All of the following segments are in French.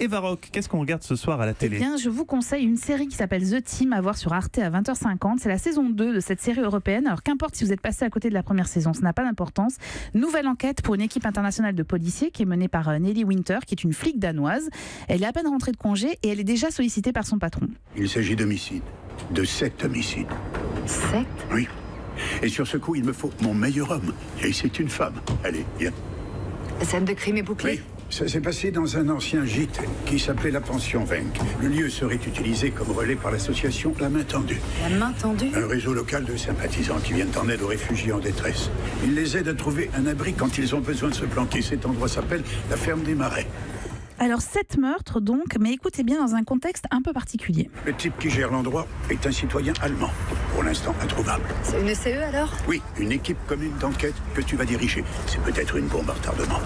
Eva Rock, qu'est-ce qu'on regarde ce soir à la télé? Eh bien, je vous conseille une série qui s'appelle The Team à voir sur Arte à 20h50. C'est la saison 2 de cette série européenne. Alors qu'importe si vous êtes passé à côté de la première saison, ça n'a pas d'importance. Nouvelle enquête pour une équipe internationale de policiers qui est menée par Nelly Winter, qui est une flic danoise. Elle est à peine rentrée de congé et elle est déjà sollicitée par son patron. Il s'agit d'homicide. De 7 homicides. 7? Oui. Et sur ce coup, il me faut mon meilleur homme. Et c'est une femme. Allez, viens. La scène de crime est bouclée? Oui. Ça s'est passé dans un ancien gîte qui s'appelait la pension Venk. Le lieu serait utilisé comme relais par l'association La Main Tendue. La Main Tendue? Un réseau local de sympathisants qui viennent en aide aux réfugiés en détresse. Ils les aident à trouver un abri quand ils ont besoin de se planquer. Cet endroit s'appelle la ferme des Marais. Alors 7 meurtres donc, mais écoutez bien, dans un contexte un peu particulier. Le type qui gère l'endroit est un citoyen allemand. Pour l'instant introuvable. C'est une CE alors? Oui, une équipe commune d'enquête que tu vas diriger. C'est peut-être une bombe à retardement.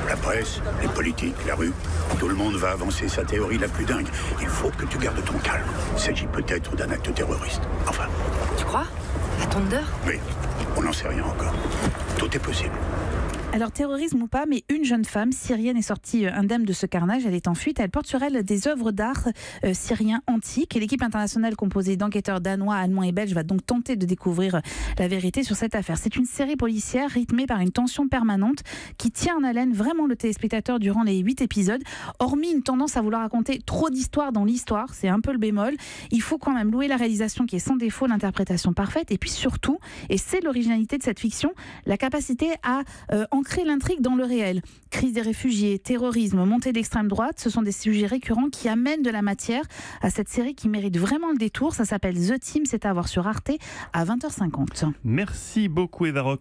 La presse, les politiques, la rue, tout le monde va avancer sa théorie la plus dingue. Il faut que tu gardes ton calme. Il s'agit peut-être d'un acte terroriste. Enfin. Tu crois? À Thunder? Oui, on n'en sait rien encore. Tout est possible. Alors terrorisme ou pas, mais une jeune femme syrienne est sortie indemne de ce carnage. Elle est en fuite. Elle porte sur elle des œuvres d'art syriens antiques. Et l'équipe internationale composée d'enquêteurs danois, allemands et belges va donc tenter de découvrir la vérité sur cette affaire. C'est une série policière rythmée par une tension permanente qui tient en haleine vraiment le téléspectateur durant les 8 épisodes. Hormis une tendance à vouloir raconter trop d'histoires dans l'histoire, c'est un peu le bémol, il faut quand même louer la réalisation qui est sans défaut, l'interprétation parfaite et puis surtout, et c'est l'originalité de cette fiction, la capacité à ancrer l'intrigue dans le réel. Crise des réfugiés, terrorisme, montée d'extrême droite, ce sont des sujets récurrents qui amènent de la matière à cette série qui mérite vraiment le détour. Ça s'appelle The Team, c'est à voir sur Arte à 20h50. Merci beaucoup Eva Rock.